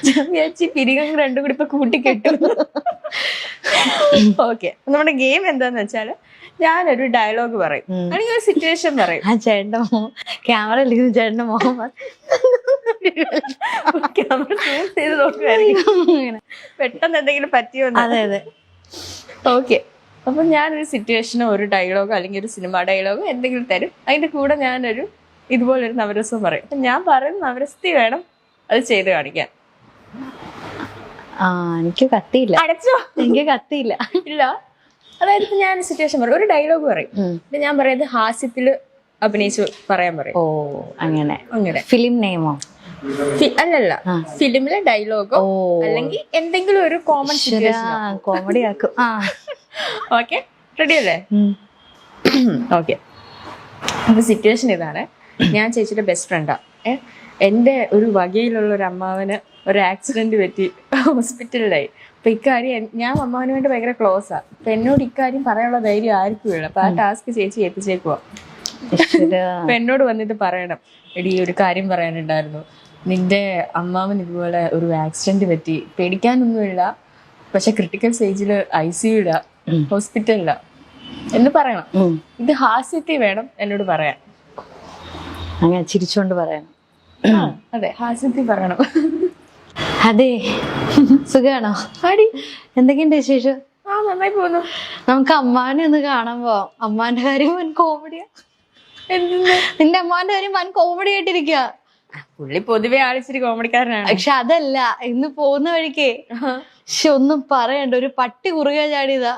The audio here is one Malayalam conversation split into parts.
ഞാൻ വിചാരിച്ചു പിരികം രണ്ടും കൂടി ഇപ്പൊ കൂട്ടിക്കെട്ടും. ഓക്കെ, നമ്മുടെ ഗെയിം എന്താന്ന് വെച്ചാല് ഞാനൊരു ഡയലോഗ് പറയും, അല്ലെങ്കിൽ ഒരു സിറ്റുവേഷൻ പറയും. ആ ചേട്ടന്റെ ക്യാമറ ഇരിക്കുന്ന ചേട്ടന്റെ മുഖം ക്യാമറ സൂം ചെയ്ത് നോക്കുമായിരിക്കും പെട്ടെന്ന് എന്തെങ്കിലും പറ്റിയോ. അതെ അതെ. ഓക്കെ, അപ്പൊ ഞാനൊരു സിറ്റുവേഷനോ ഒരു ഡയലോഗോ അല്ലെങ്കിൽ ഒരു സിനിമ ഡയലോഗോ എന്തെങ്കിലും തരും. അതിന്റെ കൂടെ ഞാനൊരു ഇതുപോലൊരു നവരസവും പറയും. അപ്പൊ ഞാൻ പറയുന്ന നവരസത്തിൽ വേണം അത് ചെയ്ത് കാണിക്കാൻ. എനിക്ക് കത്തിയില്ല. അടച്ചോ? എനിക്ക് കത്തിയില്ല. ഇല്ല, അതായത് ഇപ്പൊ ഞാൻ സിറ്റുവേഷൻ പറയും, ഒരു ഡയലോഗ് പറയും. ഞാൻ പറയുന്നത് ഹാസ്യത്തില് അഭിനയിച്ച് പറയാൻ പറയും. ഓ അങ്ങനെ. അങ്ങനെ ഫിലിം നെയിമോ? അല്ലല്ല, ഫിലിമിലെ ഡയലോഗോ അല്ലെങ്കിൽ എന്തെങ്കിലും ഒരു കോമൺ സിറ്റുവേഷൻ കോമഡി ആക്കും. ഓക്കെ, റെഡി അല്ലേ? ഓക്കെ, അപ്പൊ സിറ്റുവേഷൻ ഇതാണ്. ഞാൻ ചേച്ചിയുടെ ബെസ്റ്റ് ഫ്രണ്ടാ. എൻ്റെ ഒരു വകയിലുള്ള ഒരു അമ്മാവന് ഒരു ആക്സിഡന്റ് പറ്റി ഹോസ്പിറ്റലിലായി. അപ്പൊ ഇക്കാര്യം ഞാൻ അമ്മാവന് വേണ്ടി ഭയങ്കര ക്ലോസാ. അപ്പൊ എന്നോട് ഇക്കാര്യം പറയാനുള്ള ധൈര്യം ആർക്കും ഇല്ല. അപ്പൊ ആ ടാസ്ക് ചേച്ചി ഏൽപ്പിച്ചേക്കുവാ. അപ്പൊ എന്നോട് വന്നിട്ട് പറയണം, എടി ഒരു കാര്യം പറയാനുണ്ടായിരുന്നു, നിന്റെ അമ്മാവൻ ഇതുപോലെ ഒരു ആക്സിഡന്റ് പറ്റി, പേടിക്കാനൊന്നുമില്ല, പക്ഷെ ക്രിട്ടിക്കൽ സ്റ്റേജില് ICU ഹോസ്പിറ്റലില എന്ന് പറയണം. ഇത് ഹാസ്യത്തിൽ വേണം എന്നോട് പറയാൻ. അങ്ങനെ ചിരിച്ചോണ്ട് പറയണം. അതെ, ഹാസ്യത്തിൽ പറയണം. അതെ, സുഖാണോ? ആടി, എന്തൊക്കെയുണ്ട് വിശേഷം? നന്നായി പോകുന്നു. നമുക്ക് അമ്മാനെ ഒന്ന് കാണാൻ പോവാം. അമ്മാന്റെ കാര്യം വൻ കോമഡിയാ. നിന്റെ അമ്മാന്റെ കാര്യം വൻ കോമഡി ആയിട്ടിരിക്കുക. പുള്ളി പൊതുവെ ആളിച്ചിരി കോമഡിക്കാരനാണ്. പക്ഷെ അതല്ല, ഇന്ന് പോകുന്ന വഴിക്കേ ഒന്നും പറയണ്ട, ഒരു പട്ടി കുറുകെ ചാടിയതാ.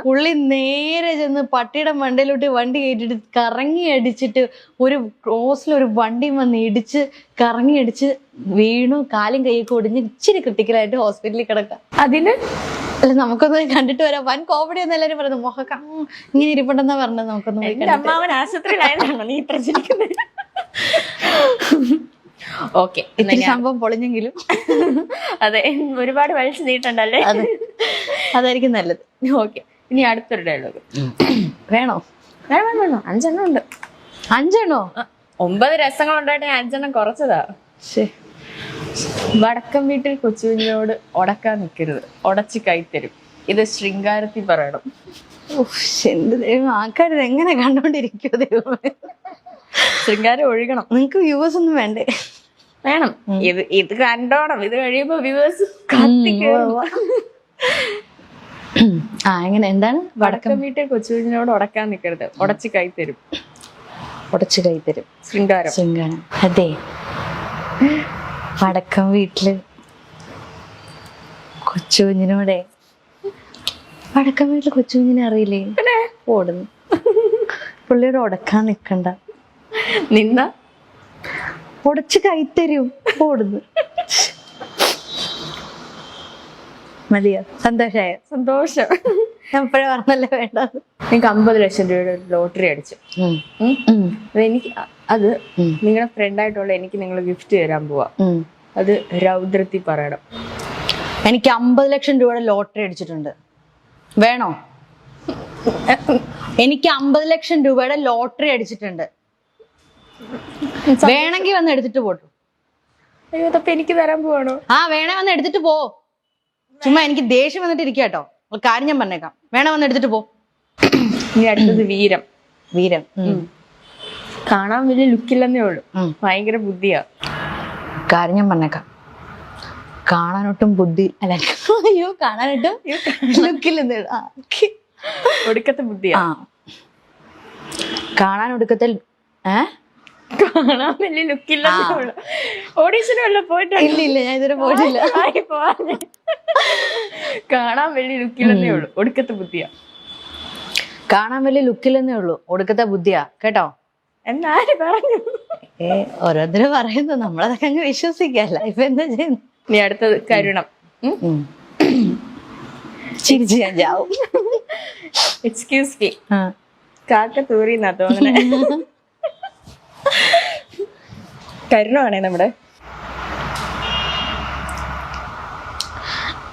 പുള്ളി നേരെ ചെന്ന് പട്ടിയുടെ മണ്ടയിലോട്ട് വണ്ടി കയറ്റിട്ട് കറങ്ങി അടിച്ചിട്ട് ഒരു ക്രോസിൽ ഒരു വണ്ടി വന്ന് ഇടിച്ച് കറങ്ങി അടിച്ച് വീണു. കാലും കൈയൊക്കെ ഒടിഞ്ഞ് ഇച്ചിരി ക്രിട്ടിക്കലായിട്ട് ഹോസ്പിറ്റലിൽ കിടക്കാം. അതിന് അല്ല, നമുക്കൊന്ന് കണ്ടിട്ട് വരാം. വൻ കോമഡി എന്ന് എല്ലാരും പറയുന്നത്. മുഖക്ക ഇങ്ങനെ ഇരിപ്പുണ്ടെന്നാ പറഞ്ഞത്. നമുക്കൊന്ന് അമ്മാവൻ ആശുപത്രിയിലായതാണോ നീ പ്രചരിക്കുന്നത്? ഓക്കെ, ഇത്തിരി സംഭവം പൊളിഞ്ഞെങ്കിലും അതെ, ഒരുപാട് വലിച്ചു നീട്ടണ്ടല്ലേ? അതെ, അതായിരിക്കും നല്ലത്. ഓക്കെ, ഇനി അടുത്തൊരു ഡയലോഗ് വേണോ? വേണം വേണം, 5 എണ്ണം ഉണ്ട്. 5 എണ്ണോ? 9 രസങ്ങളുണ്ടായിട്ട് ഞാൻ 5 എണ്ണം കുറച്ചതാ. വടക്കം വീട്ടിൽ കൊച്ചുകുഞ്ഞിനോട് ഉടക്കാൻ നിൽക്കരുത്, ഉടച്ച് കൈത്തരും. ഇത് ശൃംഗാരത്തിൽ പറയണം. എന്ത് ദൈവം, ആൾക്കാരിത് എങ്ങനെ കണ്ടോണ്ടിരിക്കോ ദൈവമേ. ശൃംഗാരം ഒഴുകണം. നിങ്ങക്ക് വ്യൂവേഴ്സ് ഒന്നും വേണ്ടേ? വേണം. ഇത് കണ്ടോണം. ഇത് കഴിയുമ്പോ വ്യൂവേഴ്സ് എങ്ങനെ, എന്താണ്? വടക്കം വീട്ടിൽ കൊച്ചുകുഞ്ഞിനോട് ഉടക്കാൻ നിൽക്കരുത്, ഉടച്ച് കൈത്തരും. ഉടച്ച് കൈത്തരും, ശൃംഗാരം. ശൃംഗാരം. അതെ, വടക്കം വീട്ടില് കൊച്ചുകുഞ്ഞിനോടെ, വടക്കം വീട്ടില് കൊച്ചുകുഞ്ഞിനെ അറിയില്ലേ? ഓടുന്നു. പുള്ളിയോട് ഉടക്കാൻ നിക്കണ്ട, നിന്ന ഉടച്ച് കൈത്തരും. ഓടുന്നു. മതിയോ? സന്തോഷായോ? സന്തോഷം. ഞാൻ ഇപ്പഴേ പറഞ്ഞല്ലേ വേണ്ട. എനിക്ക് 50 ലക്ഷം രൂപയുടെ ലോട്ടറി അടിച്ചു. എനിക്ക് അത് നിങ്ങളുടെ ഫ്രണ്ടായിട്ടുള്ള എനിക്ക് നിങ്ങൾ ഗിഫ്റ്റ് തരാൻ പോവാ. അത് രൗദ്രത്തിൽ പറയണം. എനിക്ക് 50 ലക്ഷം രൂപയുടെ ലോട്ടറി അടിച്ചിട്ടുണ്ട്. വേണോ? എനിക്ക് 50 ലക്ഷം രൂപയുടെ ലോട്ടറി അടിച്ചിട്ടുണ്ട്. വേണമെങ്കിൽ വന്ന് എടുത്തിട്ട് പോട്ടു. അയ്യോ, അപ്പൊ എനിക്ക് തരാൻ പോവാണോ? വേണേ വന്ന് എടുത്തിട്ട് പോ. ചുമ്മാ എനിക്ക് ദേഷ്യം വന്നിട്ട് ഇരിക്കാട്ടോ. കാര്യം ഞാൻ പറഞ്ഞേക്കാം. വേണേ വന്ന് എടുത്തിട്ട് പോ. ഇനി അടുത്തത് വീരം. വീരം കാണാൻ വലിയ ലുക്കില്ലെന്നേ ഉള്ളു, ഭയങ്കര ബുദ്ധിയാ. കാര്യം ഞാൻ പറഞ്ഞേക്കാം. കാണാനൊട്ടും ബുദ്ധി അല്ല, അയ്യോ കാണാനൊട്ടും ലുക്കില്ലെന്നേ ഉള്ളു. ഒടുക്കത്തെ ബുദ്ധിയാ. കാണാൻ ഒടുക്കത്തെ കാണാൻ വലിയ ലുക്കില്ലെന്നേ ഉള്ളു. ഓഡീഷന് വല്ല പോയിട്ടില്ല? ഇല്ല, ഞാൻ ഇതുവരെ പോയിട്ടില്ല. കാണാൻ വലിയ ലുക്കില്ലെന്നേ ഉള്ളു, ഒടുക്കത്തെ ബുദ്ധിയാ. കാണാൻ വലിയ ലുക്കില്ലെന്നേ ഉള്ളു, ഒടുക്കത്തെ ബുദ്ധിയാ. കേട്ടോ? എന്നാര് പറഞ്ഞു? ഓരോരുത്തരും പറയുന്നു, നമ്മളതൊക്കെ അങ്ങ് വിശ്വസിക്കല്ല. ഇപ്പൊ എന്താ ചെയ്യുന്നു? നീ അടുത്തത് കരുണം. ചിരിച്ച് ഞാൻ ചാവും. എക്സ്ക്യൂസ് മീ, കാക്ക തൂറിന്നാ തോന്നണേ. കരുണമാണേ നമ്മുടെ.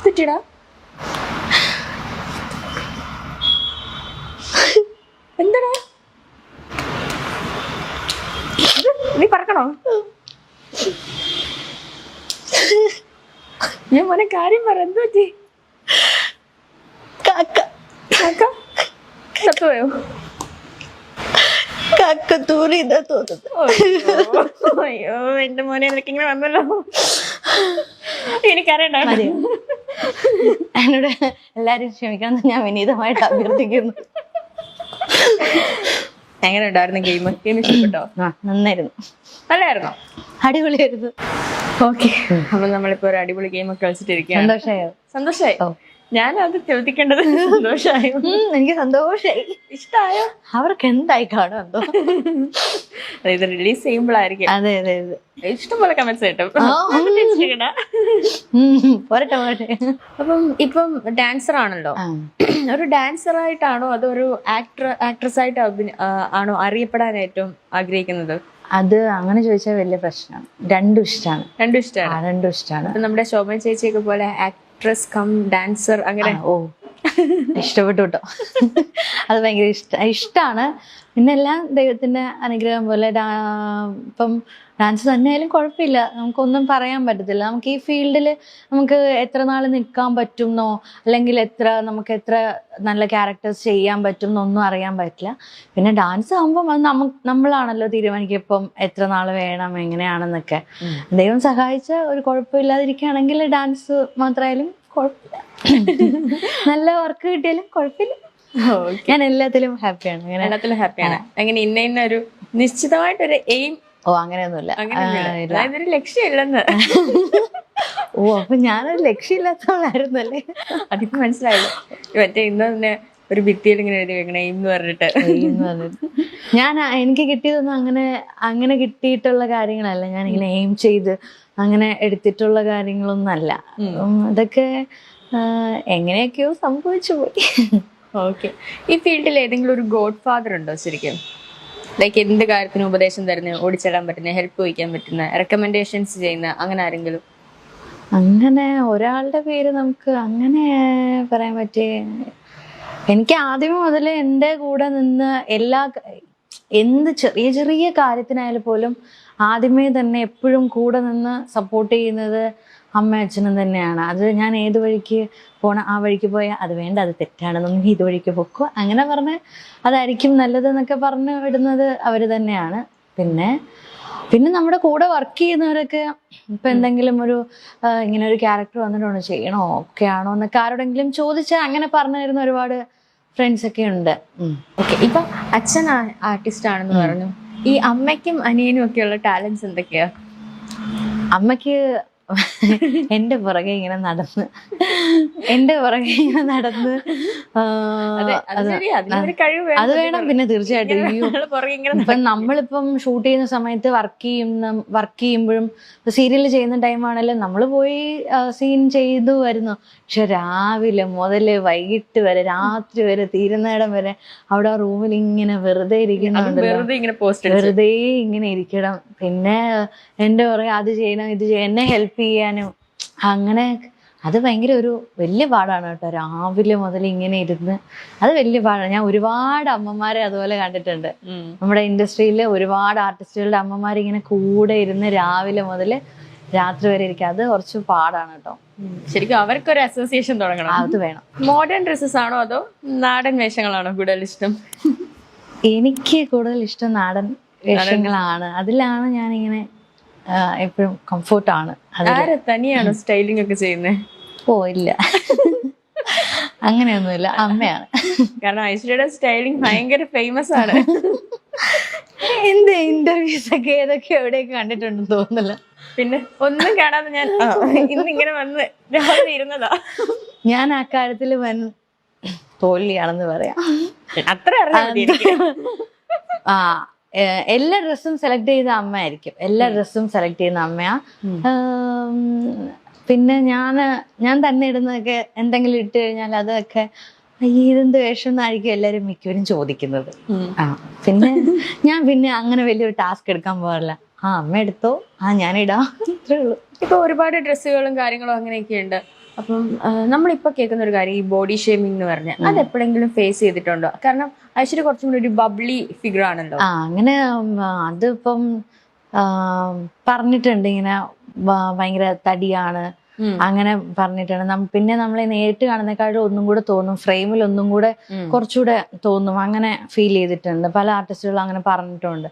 തെറ്റിടാ. എന്താടാ നീ പറക്കണോ? ഞാൻ മോനെ കാര്യം പറ, എന്ത് പറ്റി? കാക്ക കാക്ക ചത്തുപോയോ? കാക്ക തൂറിയതാ തോന്നുന്നത്. അയ്യോ എന്റെ മോനെ, നിനക്ക് ഇങ്ങനെ വന്നല്ലോ. എനിക്കറിയണ്ട. എന്നോട് എല്ലാരും ക്ഷമിക്കണം ഞാൻ വിനീതമായിട്ട് അഭ്യർത്ഥിക്കുന്നു. എങ്ങനെ ഉണ്ടായിരുന്നു ഗെയിം? ഗെയിം ഇഷ്ടപ്പെട്ടോ? നന്നായിരുന്നു. നല്ലായിരുന്നോ? അടിപൊളിയായിരുന്നു. ഓക്കെ, അപ്പൊ നമ്മളിപ്പോ ഒരു അടിപൊളി ഗെയിം ഒക്കെ കളിച്ചിട്ടിരിക്കുകയാണ്. സന്തോഷമായോ? സന്തോഷായി. ഞാനത് ചോദിക്കേണ്ടത് സന്തോഷായോ? എനിക്ക് സന്തോഷായി. ഇഷ്ടായോ? അവർക്ക് എന്തായി കാണും എന്തോ. ഇത് റിലീസ് ചെയ്യുമ്പോഴായിരിക്കും. അതെ അതെ അതെ, ഇഷ്ടംപോലെ കമന്റ്സ് കിട്ടും. പോരട്ടെ പോരട്ടെ. അപ്പം ഇപ്പം ഡാൻസർ ആണല്ലോ, ഒരു ഡാൻസർ ആയിട്ടാണോ അതോ ഒരു ആക്ട്രസ് ആയിട്ട് ആണോ അറിയപ്പെടാൻ ഏറ്റവും ആഗ്രഹിക്കുന്നത്? അത് അങ്ങനെ ചോദിച്ചാൽ വലിയ പ്രശ്നമാണ്. രണ്ടും ഇഷ്ടമാണ്. രണ്ടും ഇഷ്ടമാണ്. രണ്ടും ഇഷ്ടമാണ്. നമ്മുടെ ശോഭന ചേച്ചിയൊക്കെ പോലെ ആക്ട്രസ് കം ഡാൻസർ അങ്ങനെ. ഓ ഇഷ്ടപ്പെട്ടു കേട്ടോ. അത് ഭയങ്കര ഇഷ്ടമാണ്. പിന്നെ എല്ലാം ദൈവത്തിന്റെ അനുഗ്രഹം പോലെ. ഇപ്പം ഡാൻസ് തന്നെയായാലും കുഴപ്പമില്ല, നമുക്കൊന്നും പറയാൻ പറ്റത്തില്ല. നമുക്ക് ഈ ഫീൽഡിൽ നമുക്ക് എത്ര നാൾ നിൽക്കാൻ പറ്റുമെന്നോ അല്ലെങ്കിൽ നമുക്ക് എത്ര നല്ല ക്യാരക്ടേഴ്സ് ചെയ്യാൻ പറ്റും എന്നൊന്നും അറിയാൻ പറ്റില്ല. പിന്നെ ഡാൻസ് ആകുമ്പം അത് നമ്മളാണല്ലോ തീരുമാനിക്കുക ഇപ്പം എത്ര നാൾ വേണം എങ്ങനെയാണെന്നൊക്കെ. ദൈവം സഹായിച്ച ഒരു കുഴപ്പമില്ലാതിരിക്കുകയാണെങ്കിൽ ഡാൻസ് മാത്രമായാലും കുഴപ്പമില്ല. നല്ല വർക്ക് കിട്ടിയാലും കുഴപ്പമില്ല. ഞാൻ എല്ലാത്തിലും ഹാപ്പിയാണ്. എല്ലാത്തിലും ഹാപ്പിയാണ്. അങ്ങനെ ഇന്ന ഒരു നിശ്ചിതമായിട്ടൊരു എയിം? ഓ അങ്ങനെയൊന്നുമില്ല. അതൊരു ലക്ഷ്യമില്ലെന്ന്. ഓ അപ്പൊ ഞാനൊരു ലക്ഷ്യമില്ലാത്തവളായിരുന്നല്ലേ? അതിപ്പോ മനസ്സിലായല്ലോ. മറ്റേ ഇന്ന് തന്നെ ഒരു ഭിത്തിയിൽ ഇങ്ങനെ എഴുതി വെക്കണേ എയിം എന്ന് പറഞ്ഞിട്ട്. എനിക്ക് കിട്ടിയതൊന്നും അങ്ങനെ കിട്ടിയിട്ടുള്ള കാര്യങ്ങളല്ല. ഞാനിങ്ങനെ എയിം ചെയ്ത് അങ്ങനെ എടുത്തിട്ടുള്ള കാര്യങ്ങളൊന്നും അല്ല. അതൊക്കെ എങ്ങനെയൊക്കെയോ സംഭവിച്ചു പോയി. ഓക്കെ, ഈ ഫീൽഡിൽ ഏതെങ്കിലും ഒരു ഗോഡ് ഫാദർ ഉണ്ടോ ശരിക്കും? ലൈക്ക് എന്ത് കാര്യത്തിനും ഉപദേശം തരുന്ന, ഓടിച്ചെല്ലാൻ പറ്റുന്ന, ഹെൽപ്പ് വഹിക്കാൻ പറ്റുന്ന, റെക്കമെൻഡേഷൻസ് ചെയ്യുന്ന അങ്ങനെ ആരെങ്കിലും? അങ്ങനെ ഒരാളുടെ പേര് നമുക്ക് അങ്ങനെ പറയാൻ പറ്റേ. എനിക്ക് ആദ്യമേ മുതൽ എൻ്റെ കൂടെ നിന്ന് എന്ത് ചെറിയ ചെറിയ കാര്യത്തിനായാലും പോലും ആദ്യമേ തന്നെ എപ്പോഴും കൂടെ നിന്ന് സപ്പോർട്ട് ചെയ്യുന്നത് അമ്മ അച്ഛനും തന്നെയാണ്. അത് ഞാൻ ഏത് വഴിക്ക് പോകണം, ആ വഴിക്ക് പോയാൽ അത് വേണ്ട, അത് തെറ്റാണെന്നൊന്നും ഇത് വഴിക്ക് പൊക്കോ അങ്ങനെ പറഞ്ഞ് അതായിരിക്കും നല്ലതെന്നൊക്കെ പറഞ്ഞു വിടുന്നത് അവർ തന്നെയാണ്. പിന്നെ നമ്മുടെ കൂടെ വർക്ക് ചെയ്യുന്നവരൊക്കെ ഇപ്പം എന്തെങ്കിലും ഇങ്ങനെ ഒരു ക്യാരക്ടർ വന്നിട്ടുണ്ടോ, ചെയ്യണോ, ഒക്കെ ആണോ എന്നൊക്കെ ആരോടെങ്കിലും ചോദിച്ചാൽ അങ്ങനെ പറഞ്ഞു തരുന്ന ഒരുപാട് ഫ്രണ്ട്സ് ഒക്കെ ഉണ്ട്. ഓക്കെ, ഇപ്പൊ അച്ഛൻ ആർട്ടിസ്റ്റ് ആണെന്ന് പറഞ്ഞു. ഈ അമ്മയ്ക്കും അനിയനും ഒക്കെയുള്ള ടാലൻസ് എന്തൊക്കെയാ? അമ്മയ്ക്ക് എന്റെ പുറകെ ഇങ്ങനെ നടന്ന് അത് വേണം. പിന്നെ തീർച്ചയായിട്ടും ഇപ്പം നമ്മളിപ്പം ഷൂട്ട് ചെയ്യുന്ന സമയത്ത് വർക്ക് ചെയ്യുമ്പോഴും സീരിയൽ ചെയ്യുന്ന ടൈമാണെങ്കിലും നമ്മൾ പോയി സീൻ ചെയ്തു വരുന്നു. പക്ഷെ രാവിലെ മുതൽ വൈകിട്ട് വരെ രാത്രി വരെ തീരുന്നിടം വരെ അവിടെ ആ റൂമിൽ ഇങ്ങനെ വെറുതെ ഇരിക്കുന്നുണ്ടല്ലോ, വെറുതെ ഇങ്ങനെ ഇരിക്കണം. പിന്നെ എന്റെ പുറകെ അത് ചെയ്യണം ഇത് ചെയ്യണം, എന്നെ ഹെൽപ്പ് ചെയ്യാനും അങ്ങനെ. അത് ഭയങ്കര ഒരു വലിയ പാടാണ് കേട്ടോ, രാവിലെ മുതൽ ഇങ്ങനെ ഇരുന്ന്. അത് വലിയ പാടാണ്. ഞാൻ ഒരുപാട് അമ്മമാരെ അതുപോലെ കണ്ടിട്ടുണ്ട്. നമ്മുടെ ഇൻഡസ്ട്രിയിൽ ഒരുപാട് ആർട്ടിസ്റ്റുകളുടെ അമ്മമാർ ഇങ്ങനെ കൂടെ ഇരുന്ന് രാവിലെ മുതൽ രാത്രി വരെ ഇരിക്കുക. അത് കുറച്ച് പാടാണ് കേട്ടോ. ശരിക്കും അവർക്കൊരു അസോസിയേഷൻ തുടങ്ങണം. അത് വേണം. മോഡേൺ ഡ്രസ്സസ് ആണോ അതോ നാടൻ വേഷങ്ങളാണോ കൂടുതൽ ഇഷ്ടം? എനിക്ക് കൂടുതൽ ഇഷ്ടം നാടൻ വേഷങ്ങളാണ്. അതിലാണ് ഞാനിങ്ങനെ എപ്പോഴും കംഫോർട്ടാണ്. തനിയാണോ സ്റ്റൈലിംഗ് ഒക്കെ ചെയ്യുന്നത്? ഓ ഇല്ല, അങ്ങനെയൊന്നുമില്ല, അമ്മയാണ്. കാരണം ഐശ്വര്യയുടെ സ്റ്റൈലിംഗ് ഭയങ്കര ഫേമസ് ആണ്. എന്ത് ഇന്റർവ്യൂസ് ഒക്കെ ഏതൊക്കെ എവിടെയൊക്കെ കണ്ടിട്ടുണ്ടെന്ന് തോന്നുന്നില്ല. പിന്നെ ഒന്നും കാണാതെ ഞാൻ ഇന്നിങ്ങനെ വന്ന് രാവിലെ ഇരുന്നതാ. ഞാൻ ആ കാര്യത്തിൽ വൻ തോൽവിയാണെന്ന് പറയാം. അത്ര എല്ലാ ഡ്രസ്സും സെലക്ട് ചെയ്ത അമ്മയായിരിക്കും. എല്ലാ ഡ്രസ്സും സെലക്ട് ചെയ്യുന്ന അമ്മയാ. പിന്നെ ഞാൻ തന്നെ ഇടുന്നതൊക്കെ എന്തെങ്കിലും ഇട്ട് കഴിഞ്ഞാൽ അതൊക്കെ ഇതെന്ത് വേഷം എന്നായിരിക്കും എല്ലാവരും മിക്കവരും ചോദിക്കുന്നത്. പിന്നെ അങ്ങനെ വലിയൊരു ടാസ്ക് എടുക്കാൻ പോകാറില്ല. അമ്മ എടുത്തോ, ഞാനിടാം, ഇത്രേ ഉള്ളൂ. ഇപ്പൊ ഒരുപാട് ഡ്രസ്സുകളും കാര്യങ്ങളും അങ്ങനെയൊക്കെ ഉണ്ട്. അപ്പം നമ്മളിപ്പോ കേൾക്കുന്ന ഒരു കാര്യം, ഈ ബോഡി ഷേമിംഗ് എന്ന് പറഞ്ഞാൽ അത് എപ്പോഴെങ്കിലും ഫേസ് ചെയ്തിട്ടുണ്ടോ? കാരണം ഐശ്വര്യ കുറച്ചും കൂടി ഒരു ബബ്ലി ഫിഗർ ആണല്ലോ. അങ്ങനെ അതിപ്പം പറഞ്ഞിട്ടുണ്ട് ഇങ്ങനെ ഭയങ്കര തടിയാണ് അങ്ങനെ പറഞ്ഞിട്ടുണ്ട്. പിന്നെ നമ്മളെ നേരിട്ട് കാണുന്നേക്കാളും ഒന്നും കൂടെ തോന്നും, ഫ്രെയിമിൽ ഒന്നും കൂടെ കുറച്ചുകൂടെ തോന്നും, അങ്ങനെ ഫീൽ ചെയ്തിട്ടുണ്ട്. പല ആർട്ടിസ്റ്റുകളും അങ്ങനെ പറഞ്ഞിട്ടുണ്ട്.